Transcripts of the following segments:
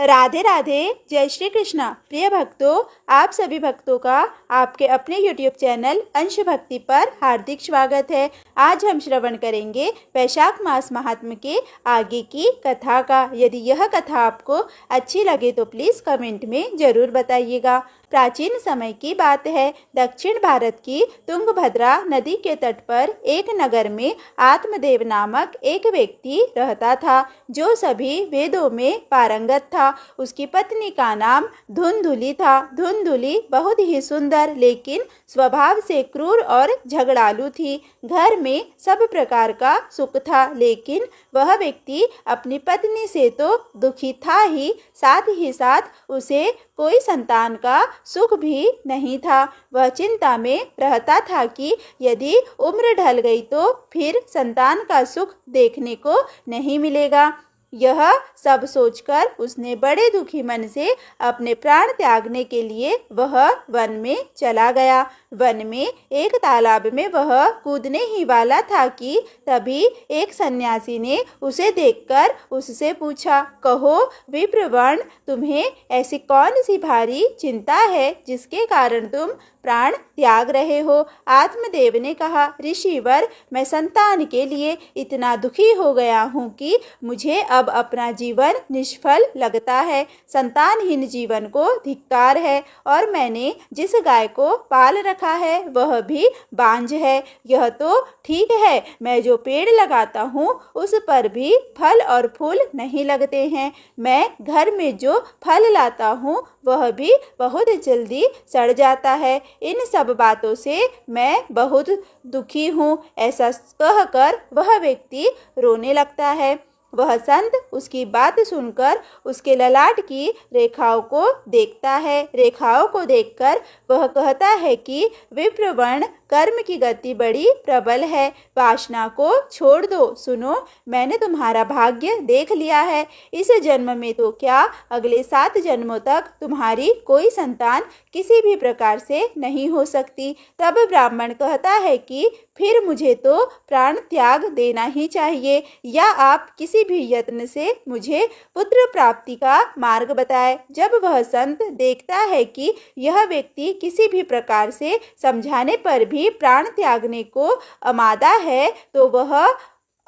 राधे राधे। जय श्री कृष्णा। प्रिय भक्तों, आप सभी भक्तों का आपके अपने YouTube चैनल अंश भक्ति पर हार्दिक स्वागत है। आज हम श्रवण करेंगे वैशाख मास महात्म्य के आगे की कथा का। यदि यह कथा आपको अच्छी लगे तो प्लीज़ कमेंट में ज़रूर बताइएगा। प्राचीन समय की बात है। दक्षिण भारत की तुंगभद्रा नदी के तट पर एक नगर में आत्मदेव नामक एक व्यक्ति रहता था, जो सभी वेदों में पारंगत था। उसकी पत्नी का नाम धुंधुली था। धुंधुली बहुत ही सुंदर लेकिन स्वभाव से क्रूर और झगड़ालू थी। घर में सब प्रकार का सुख था, लेकिन वह व्यक्ति अपनी पत्नी से तो दुखी था ही, साथ ही साथ उसे कोई संतान का सुख भी नहीं था। वह चिंता में रहता था कि यदि उम्र ढल गई तो फिर संतान का सुख देखने को नहीं मिलेगा। यह सब सोचकर उसने बड़े दुखी मन से अपने प्राण त्यागने के लिए वह वन में चला गया। वन में एक तालाब में वह कूदने ही वाला था कि तभी एक सन्यासी ने उसे देखकर उससे पूछा, कहो विप्रवण, तुम्हें ऐसी कौन सी भारी चिंता है जिसके कारण तुम प्राण त्याग रहे हो? आत्मदेव ने कहा, ऋषिवर, मैं संतान के लिए इतना दुखी हो गया हूँ कि मुझे अब अपना जीवन निष्फल लगता है। संतानहीन जीवन को धिक्कार है, और मैंने जिस गाय को पाल रखा है वह भी बांझ है। यह तो ठीक है, मैं जो पेड़ लगाता हूँ उस पर भी फल और फूल नहीं लगते हैं। मैं घर में जो फल लाता हूँ वह भी बहुत जल्दी सड़ जाता है। इन सब बातों से मैं बहुत दुखी हूँ। ऐसा कहकर वह व्यक्ति रोने लगता है। वह संत उसकी बात सुनकर उसके ललाट की रेखाओं को देखता है। रेखाओं को देखकर वह कहता है कि विप्रवण, कर्म की गति बड़ी प्रबल है, वासना को छोड़ दो। सुनो, मैंने तुम्हारा भाग्य देख लिया है। इस जन्म में तो क्या, अगले 7 जन्मों तक तुम्हारी कोई संतान किसी भी प्रकार से नहीं हो सकती। तब ब्राह्मण कहता है कि फिर मुझे तो प्राण त्याग देना ही चाहिए, या आप किसी भी यत्न से मुझे पुत्र प्राप्ति का मार्ग बताए। जब वह संत देखता है कि यह व्यक्ति किसी भी प्रकार से समझाने पर भी प्राण त्यागने को आमादा है, तो वह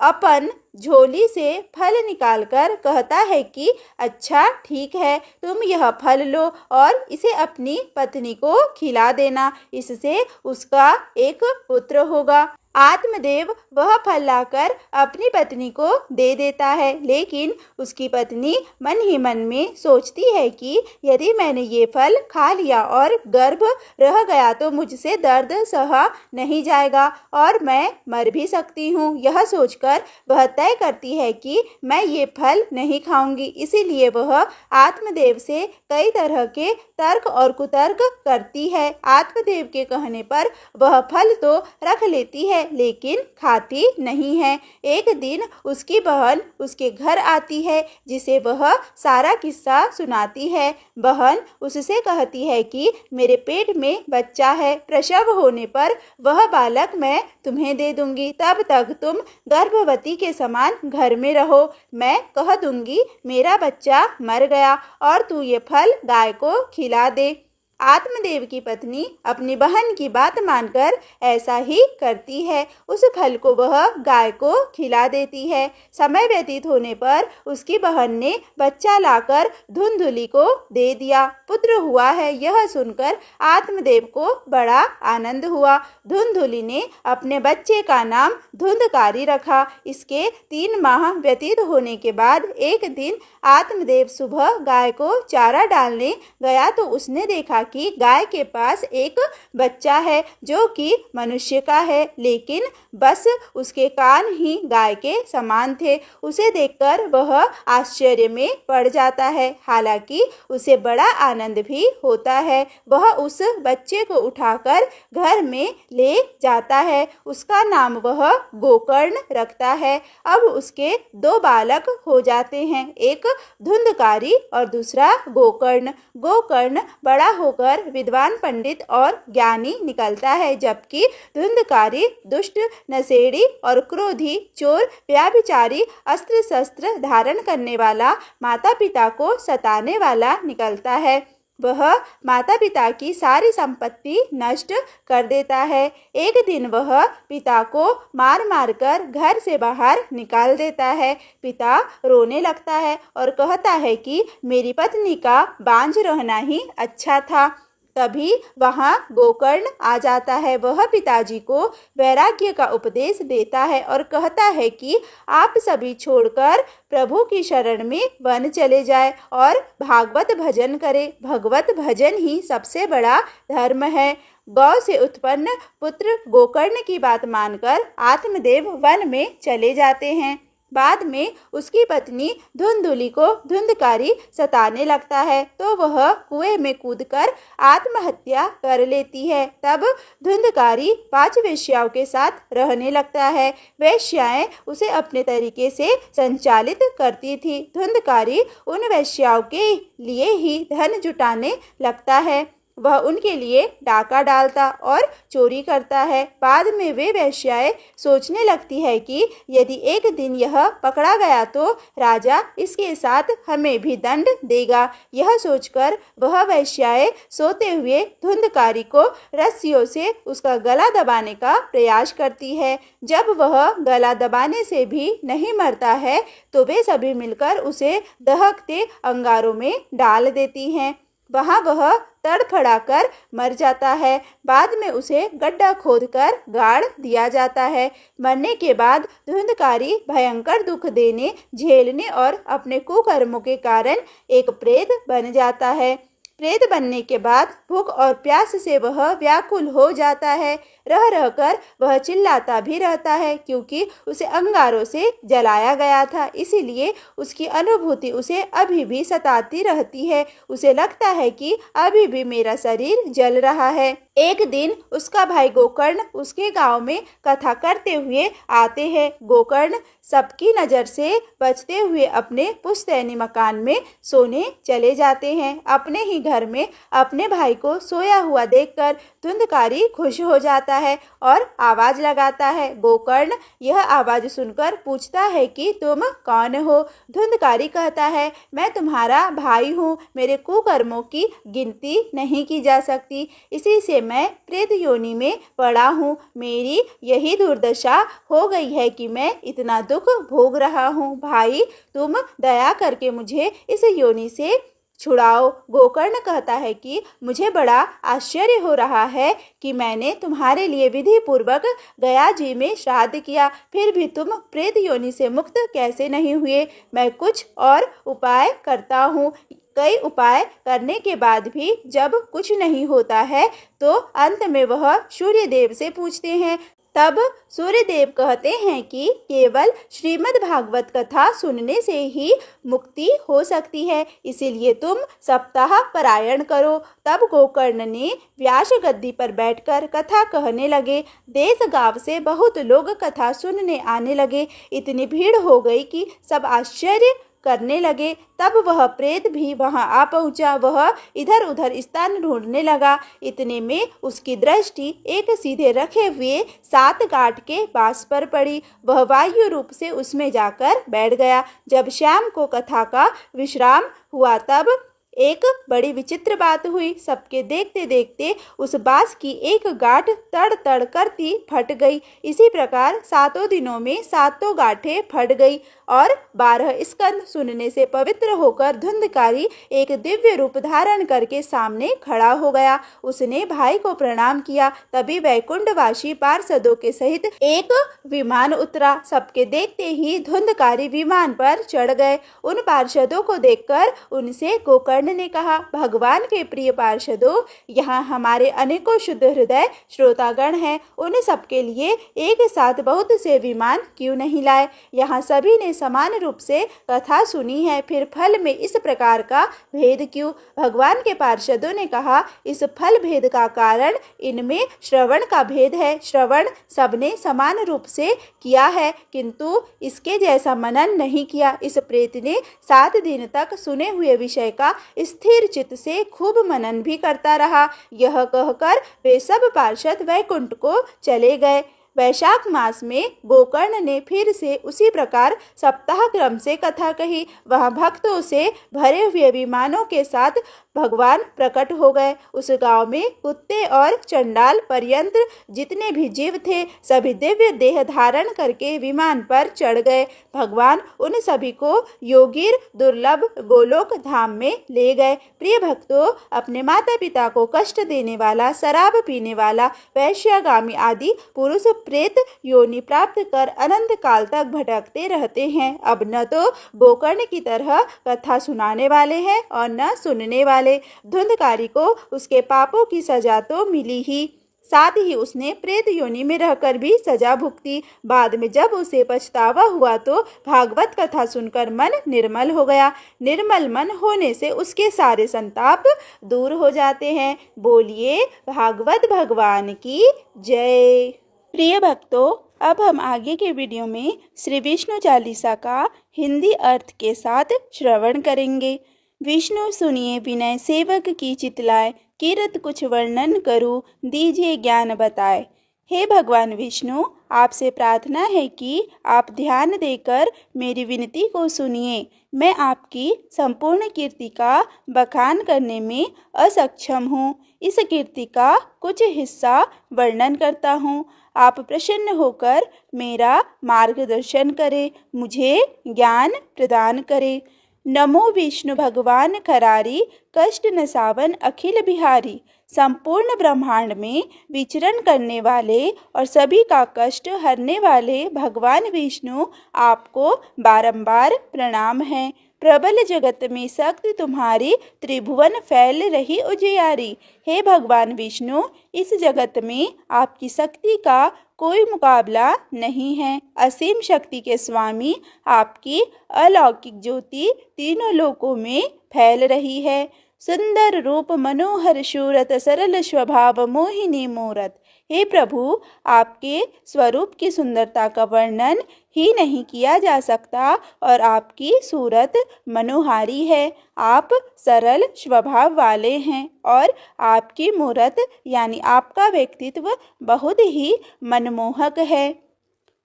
अपन झोली से फल निकालकर कहता है कि अच्छा ठीक है, तुम यह फल लो और इसे अपनी पत्नी को खिला देना, इससे उसका एक पुत्र होगा। आत्मदेव वह फल लाकर अपनी पत्नी को दे देता है, लेकिन उसकी पत्नी मन ही मन में सोचती है कि यदि मैंने ये फल खा लिया और गर्भ रह गया तो मुझसे दर्द सहा नहीं जाएगा और मैं मर भी सकती हूँ। यह सोचकर वह तय करती है कि मैं ये फल नहीं खाऊंगी। इसीलिए वह आत्मदेव से कई तरह के तर्क और कुतर्क करती है। आत्मदेव के कहने पर वह फल तो रख लेती है, लेकिन खाती नहीं है। एक दिन उसकी बहन उसके घर आती है, जिसे वह सारा किस्सा सुनाती है। बहन उससे कहती है कि मेरे पेट में बच्चा है, प्रसव होने पर वह बालक मैं तुम्हें दे दूंगी, तब तक तुम गर्भवती के समान घर में रहो। मैं कह दूंगी मेरा बच्चा मर गया और तू ये फल गाय को खिला दे। आत्मदेव की पत्नी अपनी बहन की बात मानकर ऐसा ही करती है। उस फल को वह गाय को खिला देती है। समय व्यतीत होने पर उसकी बहन ने बच्चा लाकर धुंधुली को दे दिया। पुत्र हुआ है, यह सुनकर आत्मदेव को बड़ा आनंद हुआ। धुंधुली ने अपने बच्चे का नाम धुंधकारी रखा। इसके 3 माह व्यतीत होने के बाद एक दिन आत्मदेव सुबह गाय को चारा डालने गया तो उसने देखा कि गाय के पास एक बच्चा है जो कि मनुष्य का है, लेकिन बस उसके कान ही गाय के समान थे। उसे देखकर वह आश्चर्य में पड़ जाता है, हालांकि उसे बड़ा आनंद भी होता है। वह उस बच्चे को उठाकर घर में ले जाता है। उसका नाम वह गोकर्ण रखता है। अब उसके 2 बालक हो जाते हैं, एक धुंधकारी और दूसरा गोकर्ण। गोकर्ण बड़ा हो होकर विद्वान पंडित और ज्ञानी निकलता है, जबकि धुंधकारी दुष्ट नशेड़ी और क्रोधी चोर व्याभिचारी अस्त्र शस्त्र धारण करने वाला माता पिता को सताने वाला निकलता है। वह माता पिता की सारी संपत्ति नष्ट कर देता है। एक दिन वह पिता को मार मार कर घर से बाहर निकाल देता है। पिता रोने लगता है और कहता है कि मेरी पत्नी का बांझ रहना ही अच्छा था। तभी वहाँ गोकर्ण आ जाता है। वह पिताजी को वैराग्य का उपदेश देता है और कहता है कि आप सभी छोड़कर प्रभु की शरण में वन चले जाए और भागवत भजन करें। भगवत भजन ही सबसे बड़ा धर्म है। गौ से उत्पन्न पुत्र गोकर्ण की बात मानकर आत्मदेव वन में चले जाते हैं। बाद में उसकी पत्नी धुंधुली को धुंधकारी सताने लगता है तो वह कुएं में कूदकर आत्महत्या कर लेती है। तब धुंधकारी 5 वेश्याओं के साथ रहने लगता है। वेश्याएं उसे अपने तरीके से संचालित करती थी। धुंधकारी उन वेश्याओं के लिए ही धन जुटाने लगता है। वह उनके लिए डाका डालता और चोरी करता है। बाद में वे वेश्याएं सोचने लगती है कि यदि एक दिन यह पकड़ा गया तो राजा इसके साथ हमें भी दंड देगा। यह सोचकर वह वेश्याएं सोते हुए धुंधकारी को रस्सियों से उसका गला दबाने का प्रयास करती है। जब वह गला दबाने से भी नहीं मरता है तो वे सभी मिलकर उसे दहकते अंगारों में डाल देती हैं। वहाँ वह तड़फड़ाकर मर जाता है। बाद में उसे गड्ढा खोदकर गाड़ दिया जाता है। मरने के बाद धुंधकारी भयंकर दुख देने, झेलने और अपने कुकर्मों के कारण एक प्रेत बन जाता है। प्रेत बनने के बाद भूख और प्यास से वह व्याकुल हो जाता है। रह रहकर वह चिल्लाता भी रहता है क्योंकि उसे अंगारों से जलाया गया था। इसीलिए उसकी अनुभूति उसे अभी भी सताती रहती है। उसे लगता है कि अभी भी मेरा शरीर जल रहा है। एक दिन उसका भाई गोकर्ण उसके गांव में कथा करते हुए आते हैं। गोकर्ण सबकी नज़र से बचते हुए अपने पुश्तैनी मकान में सोने चले जाते हैं। अपने ही घर में अपने भाई को सोया हुआ देखकर धुंधकारी खुश हो जाता है और आवाज लगाता है। गोकर्ण यह आवाज सुनकर पूछता है कि तुम कौन हो? धुंधकारी कहता है, मैं तुम्हारा भाई हूँ। मेरे कुकर्मों की गिनती नहीं की जा सकती। इसी से मैं प्रेत योनि में पड़ा हूँ। मेरी यही दुर्दशा हो गई है कि मैं इतना दुख भोग रहा हूँ। भाई, तुम दया करके मुझे इस योनि से छुड़ाओ। गोकर्ण कहता है कि मुझे बड़ा आश्चर्य हो रहा है कि मैंने तुम्हारे लिए विधि पूर्वक गया जी में श्राद्ध किया, फिर भी तुम प्रेत योनि से मुक्त कैसे नहीं हुए? मैं कुछ और उपाय करता हूँ। कई उपाय करने के बाद भी जब कुछ नहीं होता है तो अंत में वह सूर्य देव से पूछते हैं। तब सूर्यदेव कहते हैं कि केवल श्रीमद् भागवत कथा सुनने से ही मुक्ति हो सकती है, इसीलिए तुम सप्ताह पारायण करो। तब गोकर्ण ने व्यास गद्दी पर बैठकर कथा कहने लगे। देश गांव से बहुत लोग कथा सुनने आने लगे। इतनी भीड़ हो गई कि सब आश्चर्य करने लगे। तब वह प्रेत भी वहां आ पहुंचा। वह इधर उधर स्थान ढूंढने लगा। इतने में उसकी दृष्टि एक सीधे रखे हुए 7 गांठ के बांस पर पड़ी। वह वायु रूप से उसमें जाकर बैठ गया। जब शाम को कथा का विश्राम हुआ तब एक बड़ी विचित्र बात हुई। सबके देखते देखते उस बांस की एक गांठ तड़ तड़ करती फट गई। इसी प्रकार 7 दिनों में 7 गांठें फट गई और 12 स्कंद सुनने से पवित्र होकर धुंधकारी एक दिव्य रूप धारण करके सामने खड़ा हो गया। उसने भाई को प्रणाम किया। तभी वैकुंठवासी पार्षदों के सहित एक विमान उतरा। सबके देखते ही धुंधकारी विमान पर चढ़ गए। उन पार्षदों को देखकर उनसे गोकर्ण ने कहा, भगवान के प्रिय पार्षदों, यहाँ हमारे अनेकों शुद्ध हृदय श्रोतागण हैं। उन सबके लिए एक साथ बहुत से विमान क्यों नहीं लाए? यहाँ सभी ने समान रूप से कथा सुनी है, फिर फल में इस प्रकार का भेद क्यों? भगवान के पार्षदों ने कहा, इस फल भेद का कारण इनमें श्रवण का भेद है। श्रवण सबने समान रूप से किया है, किंतु इसके जैसा मनन नहीं किया। इस प्रेत ने 7 दिन तक सुने हुए विषय का स्थिर चित्त से खूब मनन भी करता रहा। यह कहकर वे सब पार्षद वैकुंठ को चले गए। वैशाख मास में गोकर्ण ने फिर से उसी प्रकार सप्ताह क्रम से कथा कही। वह भक्तों से भरे हुए विमानों के साथ भगवान प्रकट हो गए। उस गांव में कुत्ते और चंडाल पर्यंत जितने भी जीव थे सभी दिव्य देह धारण करके विमान पर चढ़ गए। भगवान उन सभी को योगीर दुर्लभ गोलोक धाम में ले गए। प्रिय भक्तों, अपने माता पिता को कष्ट देने वाला, शराब पीने वाला, वैश्यागामी आदि पुरुष प्रेत योनि प्राप्त कर अनंत काल तक भटकते रहते हैं। अब न तो गोकर्ण की तरह कथा सुनाने वाले हैं और न सुनने वाले। धुंधकारी को उसके पापों की सजा तो मिली ही, साथ ही उसने प्रेत योनि में रहकर भी सजा भुगती। बाद में जब उसे पछतावा हुआ तो भागवत कथा सुनकर मन निर्मल हो गया। निर्मल मन होने से उसके सारे संताप दूर हो जाते हैं। बोलिए भागवत भगवान की जय। प्रिय भक्तों, अब हम आगे के वीडियो में श्री विष्णु चालीसा का हिंदी अर्थ के साथ श्रवण करेंगे। विष्णु सुनिए विनय सेवक की चितलाए, कीरत कुछ वर्णन करूं दीजिए ज्ञान बताए। हे भगवान विष्णु, आपसे प्रार्थना है कि आप ध्यान देकर मेरी विनती को सुनिए। मैं आपकी संपूर्ण कीर्ति का बखान करने में असक्षम हूँ। इस कीर्ति का कुछ हिस्सा वर्णन करता हूँ। आप प्रसन्न होकर मेरा मार्गदर्शन करें, मुझे ज्ञान प्रदान करें। नमो विष्णु भगवान खरारी, कष्ट नसावन अखिल बिहारी। संपूर्ण ब्रह्मांड में विचरण करने वाले और सभी का कष्ट हरने वाले भगवान विष्णु, आपको बारंबार प्रणाम है। प्रबल जगत में शक्ति तुम्हारी, त्रिभुवन फैल रही उजियारी। हे भगवान विष्णु, इस जगत में आपकी शक्ति का कोई मुकाबला नहीं है। असीम शक्ति के स्वामी, आपकी अलौकिक ज्योति तीनों लोकों में फैल रही है। सुंदर रूप मनोहर शूरत, सरल स्वभाव मोहिनी मूरत। हे प्रभु, आपके स्वरूप की सुंदरता का वर्णन ही नहीं किया जा सकता और आपकी सूरत मनोहारी है। आप सरल स्वभाव वाले हैं और आपकी मूरत यानी आपका व्यक्तित्व बहुत ही मनमोहक है।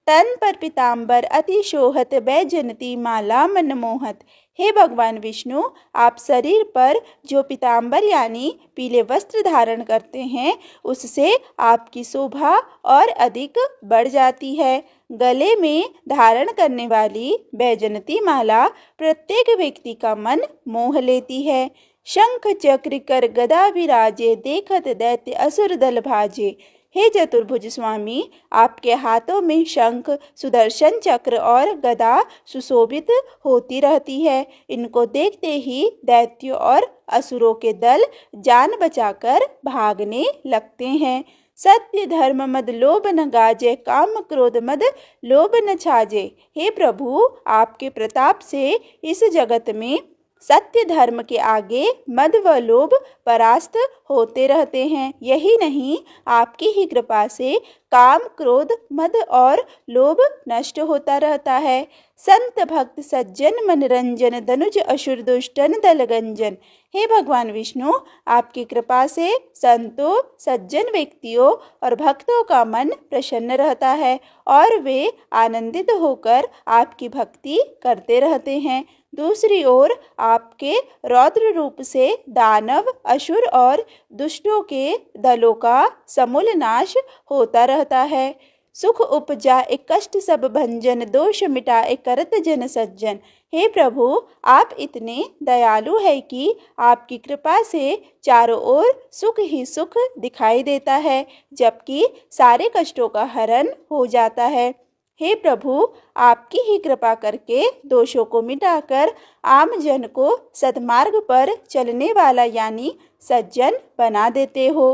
तन पर पीताम्बर अति शोहत, बैजयंती माला मनमोहत। हे भगवान विष्णु, आप शरीर पर जो पीताम्बर यानी पीले वस्त्र धारण करते हैं उससे आपकी शोभा और अधिक बढ़ जाती है। गले में धारण करने वाली बैजयंती माला प्रत्येक व्यक्ति का मन मोह लेती है। शंख चक्र कर गदा विराजे, देखत दैत्य असुर दल भाजे। हे चतुर्भुज स्वामी, आपके हाथों में शंख, सुदर्शन चक्र और गदा सुशोभित होती रहती है। इनको देखते ही दैत्यों और असुरों के दल जान बचाकर भागने लगते हैं। सत्य धर्म मद लोभ न गाजे, काम क्रोध मद लोभ न छाजे। हे प्रभु, आपके प्रताप से इस जगत में सत्य धर्म के आगे मद व लोभ परास्त होते रहते हैं। यही नहीं, आपकी ही कृपा से काम, क्रोध, मद और लोभ नष्ट होता रहता है। संत भक्त सज्जन मनरंजन, धनुज असुर दुष्टन दलगंजन। हे भगवान विष्णु, आपकी कृपा से संतों, सज्जन व्यक्तियों और भक्तों का मन प्रसन्न रहता है और वे आनंदित होकर आपकी भक्ति करते रहते हैं। दूसरी ओर आपके रौद्र रूप से दानव, असुर और दुष्टों के दलों का समूल नाश होता रहता है। सुख उपजा एक कष्ट सब भंजन, दोष मिटा एक करत जन सज्जन। हे प्रभु, आप इतने दयालु है कि आपकी कृपा से चारों ओर सुख ही सुख दिखाई देता है, जबकि सारे कष्टों का हरण हो जाता है। हे प्रभु, आपकी ही कृपा करके दोषों को मिटाकर आम जन को सद्मार्ग पर चलने वाला यानी सज्जन बना देते हो।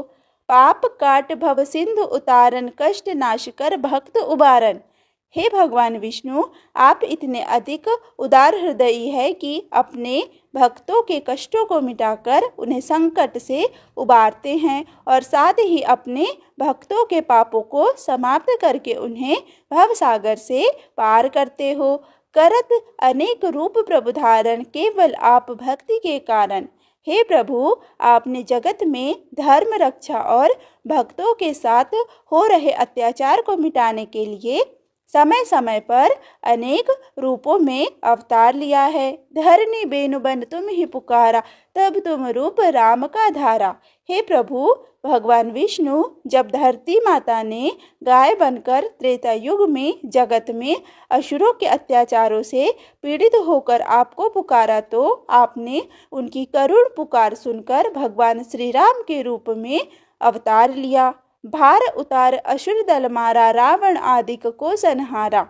पाप काट भव सिंधु उतारन, कष्ट नाश कर भक्त उबारन। हे भगवान विष्णु, आप इतने अधिक उदार हृदयी है कि अपने भक्तों के कष्टों को मिटाकर उन्हें संकट से उबारते हैं और साथ ही अपने भक्तों के पापों को समाप्त करके उन्हें भवसागर से पार करते हो। करत अनेक रूप प्रभु धारण, केवल आप भक्ति के कारण। हे प्रभु, आपने जगत में धर्म रक्षा और भक्तों के साथ हो रहे अत्याचार को मिटाने के लिए समय समय पर अनेक रूपों में अवतार लिया है। धरनी बेनु बन तुम ही पुकारा, तब तुम रूप राम का धारा। हे प्रभु, भगवान विष्णु जब धरती माता ने गाय बनकर त्रेता युग में जगत में असुरों के अत्याचारों से पीड़ित होकर आपको पुकारा, तो आपने उनकी करुण पुकार सुनकर भगवान श्री राम के रूप में अवतार लिया। भार उतार असुर दल मारा, रावण आदिक को संहारा।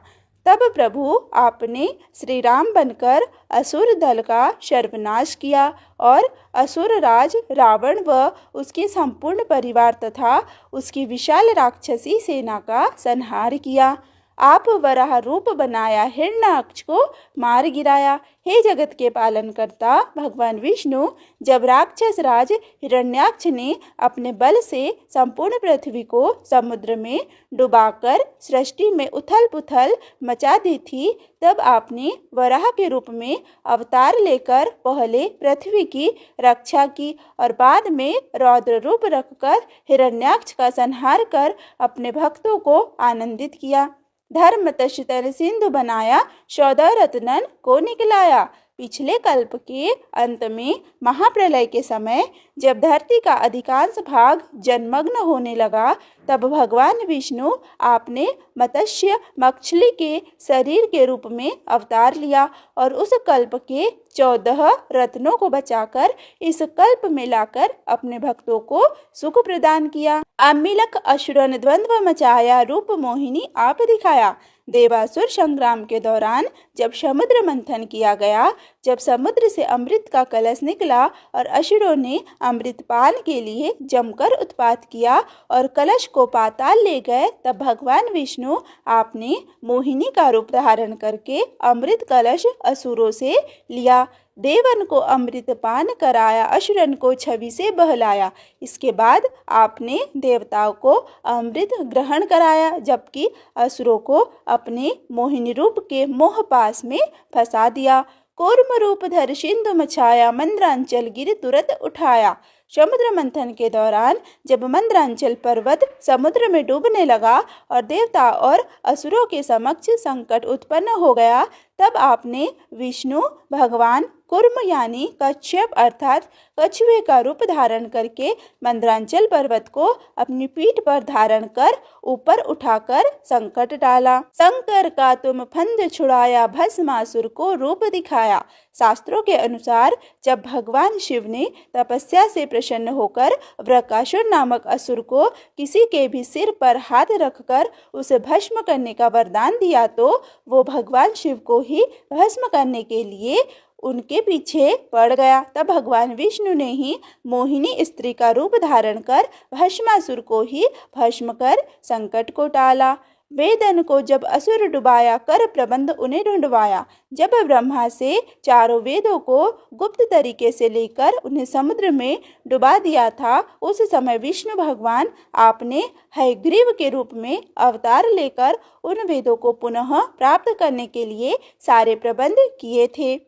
तब प्रभु आपने श्री राम बनकर असुर दल का सर्वनाश किया और असुर राज रावण व उसके संपूर्ण परिवार तथा उसकी विशाल राक्षसी सेना का संहार किया। आप वराह रूप बनाया, हिरण्याक्ष को मार गिराया। हे जगत के पालन करता भगवान विष्णु, जब राक्षस राज हिरण्याक्ष ने अपने बल से संपूर्ण पृथ्वी को समुद्र में डुबाकर सृष्टि में उथल पुथल मचा दी थी, तब आपने वराह के रूप में अवतार लेकर पहले पृथ्वी की रक्षा की और बाद में रौद्र रूप रखकर हिरण्याक्ष का संहार कर अपने भक्तों को आनंदित किया। धर्म तन सिंधु बनाया, 14 रत्नन को निकलाया। पिछले कल्प के अंत में महाप्रलय के समय जब धरती का अधिकांश भाग जलमग्न होने लगा, तब भगवान विष्णु आपने मत्स्य मछली के शरीर के रूप में अवतार लिया और उस कल्प के 14 रत्नों को बचाकर इस कल्प में लाकर अपने भक्तों को सुख प्रदान किया। अम्बिलक असुरन द्वंद्व मचाया, रूप मोहिनी आप दिखाया। देवासुर संग्राम के दौरान जब समुद्र मंथन किया गया, जब समुद्र से अमृत का कलश निकला और असुरों ने अमृतपान के लिए जमकर उत्पात किया और कलश को पाताल ले गए, तब भगवान विष्णु आपने मोहिनी का रूप धारण करके अमृत कलश असुरों से लिया। देवन को अमृत पान कराया, असुरन को छवि से बहलाया। इसके बाद आपने देवताओं को अमृत ग्रहण कराया, जबकि असुरों को अपने मोहिनी रूप के मोह पास में फंसा दिया। कूर्म रूप धर सिंधु मछाया, मंद्रांचल गिर तुरंत उठाया। समुद्र मंथन के दौरान जब मंद्रांचल पर्वत समुद्र में डूबने लगा और देवता और असुरों के समक्ष संकट उत्पन्न हो गया, तब आपने विष्णु भगवान कूर्म यानी कच्छप अर्थात कछुए का रूप धारण करके मंद्रांचल पर्वत को अपनी पीठ पर धारण कर ऊपर उठाकर संकट डाला। शंकर का तुम फंद छुड़ाया, भस्मासुर को रूप दिखाया। शास्त्रों के अनुसार जब भगवान शिव ने तपस्या से प्रसन्न होकर वृकासुर नामक असुर को किसी के भी सिर पर हाथ रखकर उसे भस्म करने का वरदान दिया, तो वो भगवान शिव को ही भस्म करने के लिए उनके पीछे पड़ गया। तब भगवान विष्णु ने ही मोहिनी स्त्री का रूप धारण कर भस्मासुर को ही भस्म कर संकट को टाला। वेदन को जब असुर डुबाया, कर प्रबंध उन्हें ढूंढवाया। जब ब्रह्मा से चारों वेदों को गुप्त तरीके से लेकर उन्हें समुद्र में डुबा दिया था, उस समय विष्णु भगवान आपने हयग्रीव के रूप में अवतार लेकर उन वेदों को पुनः प्राप्त करने के लिए सारे प्रबंध किए थे।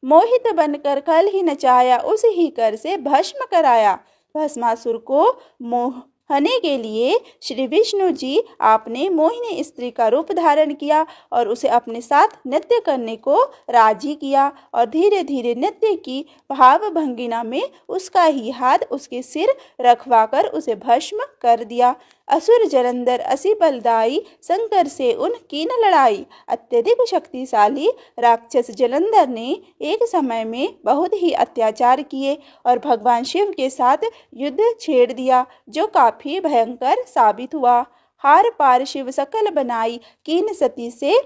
मोहित बनकर कल ही नचाया, उस ही कर से भस्म कराया। भस्मासुर को मोहने के लिए श्री विष्णु जी आपने मोहिनी स्त्री का रूप धारण किया और उसे अपने साथ नृत्य करने को राजी किया और धीरे धीरे नृत्य की भाव भंगिमा में उसका ही हाथ उसके सिर रखवाकर उसे भस्म कर दिया। असुर जलंधर असी बलदाई, शंकर से उन कीन लड़ाई। अत्यधिक शक्तिशाली राक्षस जलंधर ने एक समय में बहुत ही अत्याचार किए और भगवान शिव के साथ युद्ध छेड़ दिया, जो काफी भयंकर साबित हुआ। हार पार शिव सकल बनाई, कीन सती से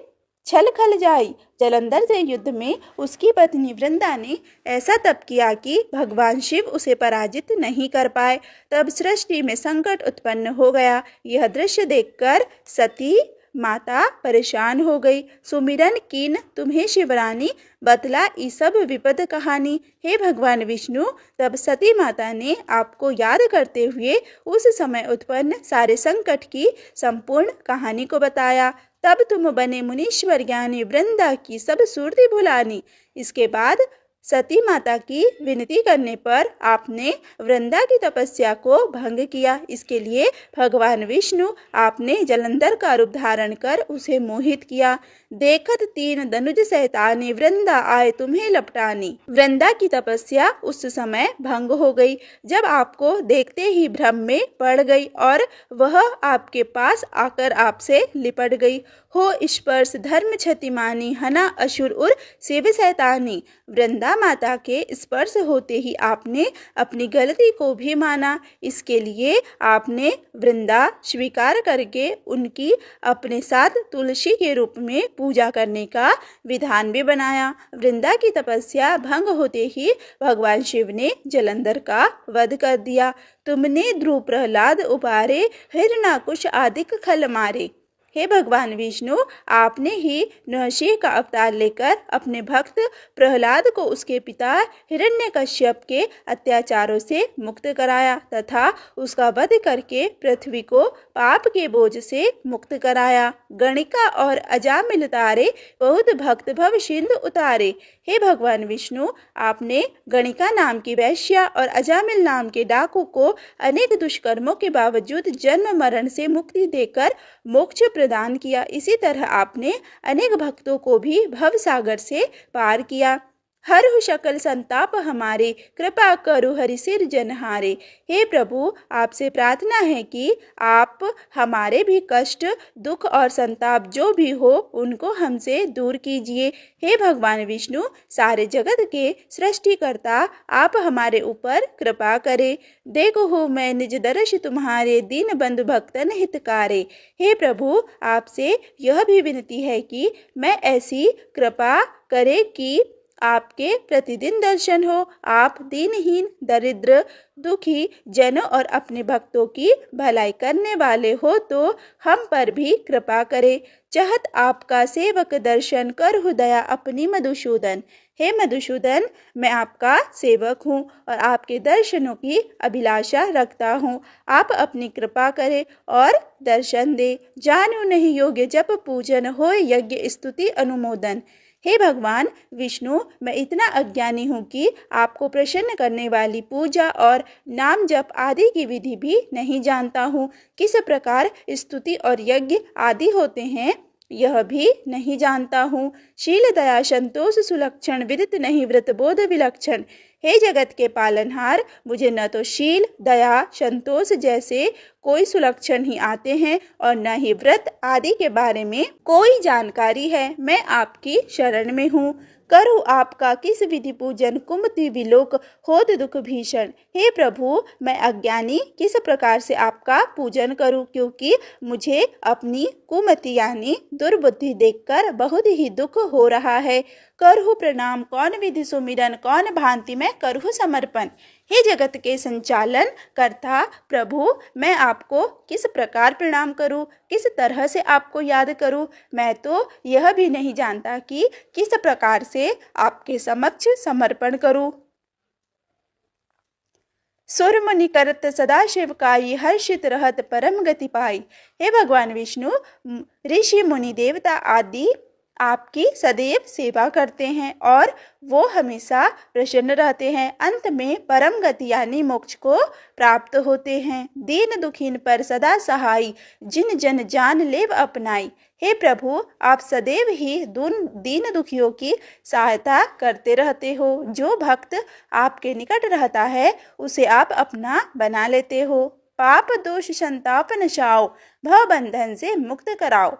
छल खल जाई। जलंधर से युद्ध में उसकी पत्नी वृंदा ने ऐसा तप किया कि भगवान शिव उसे पराजित नहीं कर पाए। तब सृष्टि में संकट उत्पन्न हो गया। यह दृश्य देखकर सती माता परेशान हो गई। सुमिरन कीन तुम्हें शिवरानी, बतला ई सब विपद कहानी। हे भगवान विष्णु, तब सती माता ने आपको याद करते हुए उस समय उत्पन्न सारे संकट की संपूर्ण कहानी को बताया। तब तुम बने मुनीश्वर ज्ञानी, वृंदा की सब सुरती भुलानी। इसके बाद सती माता की विनती करने पर आपने वृंदा की तपस्या को भंग किया। इसके लिए भगवान विष्णु आपने जलंधर का रूप धारण कर उसे मोहित किया। देखत तीन दनुज सैतानी, वृंदा आए तुम्हें लपटानी। वृंदा की तपस्या उस समय भंग हो गई जब आपको देखते ही भ्रम में पड़ गई और वह आपके पास आकर आपसे लिपट गई। हो स्पर्श धर्म क्षतिमानी, हना असुर उर शिव सैतानी। वृंदा माता के स्पर्श होते ही आपने अपनी गलती को भी माना। इसके लिए आपने वृंदा स्वीकार करके उनकी अपने साथ तुलसी के रूप में पूजा करने का विधान भी बनाया। वृंदा की तपस्या भंग होते ही भगवान शिव ने जलंधर का वध कर दिया। तुमने ध्रुव प्रहलाद उबारे, हिरणाकुश आदिक खल मारे। हे भगवान विष्णु, आपने ही नरसिंह का अवतार लेकर अपने भक्त प्रहलाद को उसके पिता हिरण्यकश्यप के अत्याचारों से मुक्त कराया तथा उसका वध करके पृथ्वी को पाप के बोझ से मुक्त कराया। गणिका और अजामिल तारे, बहुत भक्त भव सिंधु उतारे। हे भगवान विष्णु, आपने गणिका नाम की वैश्या और अजामिल नाम के डाकू को अनेक दुष्कर्मों के बावजूद जन्म मरण से मुक्ति देकर मोक्ष प्रदान किया। इसी तरह आपने अनेक भक्तों को भी भव सागर से पार किया। हरहु सकल संताप हमारे, कृपा करु हरि सिर जनहारे। हे प्रभु, आपसे प्रार्थना है कि आप हमारे भी कष्ट, दुख और संताप जो भी हो उनको हमसे दूर कीजिए। हे भगवान विष्णु, सारे जगत के सृष्टिकर्ता, आप हमारे ऊपर कृपा करें। देखो हो मैं निज दर्श तुम्हारे, दीन बंधु भक्तन हितकारे। हे प्रभु, आपसे यह भी विनती है कि मैं ऐसी कृपा करे कि आपके प्रतिदिन दर्शन हो। आप दीनहीन, दरिद्र, दुखी जनों और अपने भक्तों की भलाई करने वाले हो तो हम पर भी कृपा करे। चाहत आपका सेवक दर्शन कर हो दया अपनी मधुसूदन। हे मधुसूदन, मैं आपका सेवक हूँ और आपके दर्शनों की अभिलाषा रखता हूँ। आप अपनी कृपा करें और दर्शन दे। जानू नहीं योग्य जप पूजन, हो यज्ञ स्तुति अनुमोदन। हे भगवान विष्णु, मैं इतना अज्ञानी हूँ कि आपको प्रसन्न करने वाली पूजा और नाम जप आदि की विधि भी नहीं जानता हूँ। किस प्रकार स्तुति और यज्ञ आदि होते हैं यह भी नहीं जानता हूँ। शील दया संतोष सुलक्षण, विदित नहीं व्रत बोध विलक्षण। हे जगत के पालनहार, मुझे न तो शील दया संतोष जैसे कोई सुलक्षण ही आते हैं और न ही व्रत आदि के बारे में कोई जानकारी है। मैं आपकी शरण में हूँ। करूँ आपका किस विधि पूजन, कुमति विलोक होत दुख भीषण। हे प्रभु, मैं अज्ञानी किस प्रकार से आपका पूजन करूं, क्योंकि मुझे अपनी कुमति यानी दुर्बुद्धि देखकर बहुत ही दुख हो रहा है। करहु प्रणाम कौन विधि सुमिरन, कौन भांति मैं करहु समर्पण। हे जगत के संचालन करता प्रभु, मैं आपको किस प्रकार प्रणाम करूं, किस तरह से आपको याद करूं। मैं तो यह भी नहीं जानता कि किस प्रकार से आपके समक्ष समर्पण करूं। सुर मुनि करत सदा शिवकाई, हर्षित रहत परम गति पाई। हे भगवान विष्णु, ऋषि मुनि देवता आदि आपकी सदैव सेवा करते हैं और वो हमेशा प्रसन्न रहते हैं। अंत में परम गति यानी मोक्ष को प्राप्त होते हैं। दीन दुखीन पर सदा सहाय, जिन जन जान लेव अपनाई। हे प्रभु, आप सदैव ही दीन दुखियों की सहायता करते रहते हो। जो भक्त आपके निकट रहता है उसे आप अपना बना लेते हो। पाप दोष संताप नशाओ, भव बंधन से मुक्त कराओ।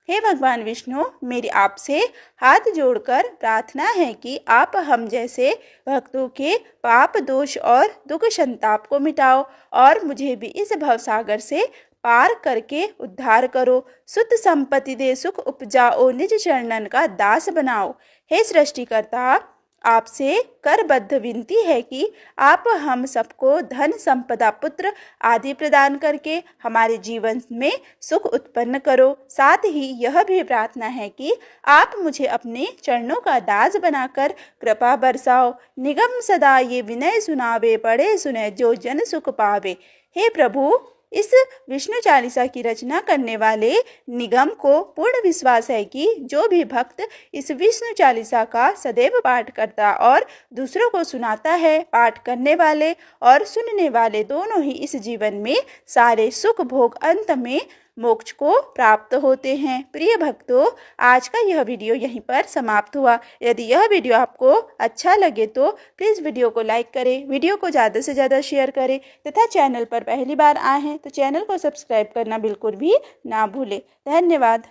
हे भगवान विष्णु, मेरी आपसे हाथ जोड़कर प्रार्थना है कि आप हम जैसे भक्तों के पाप दोष और दुख संताप को मिटाओ और मुझे भी इस भवसागर से पार करके उद्धार करो। सुत संपत्ति दे सुख उपजाओ, निज चरणन का दास बनाओ। हे सृष्टिकर्ता, आपसे करबद्ध विनती है कि आप हम सबको धन संपदा पुत्र आदि प्रदान करके हमारे जीवन में सुख उत्पन्न करो। साथ ही यह भी प्रार्थना है कि आप मुझे अपने चरणों का दास बनाकर कृपा बरसाओ। निगम सदा ये विनय सुनावे, पढ़े सुने जो जन सुख पावे। हे प्रभु, इस विष्णु चालीसा की रचना करने वाले निगम को पूर्ण विश्वास है कि जो भी भक्त इस विष्णु चालीसा का सदैव पाठ करता और दूसरों को सुनाता है, पाठ करने वाले और सुनने वाले दोनों ही इस जीवन में सारे सुख भोग अंत में मोक्ष को प्राप्त होते हैं। प्रिय भक्तों, आज का यह वीडियो यहीं पर समाप्त हुआ। यदि यह वीडियो आपको अच्छा लगे तो प्लीज़ वीडियो को लाइक करें, वीडियो को ज़्यादा से ज़्यादा शेयर करें तथा चैनल पर पहली बार आए हैं तो चैनल को सब्सक्राइब करना बिल्कुल भी ना भूलें। धन्यवाद।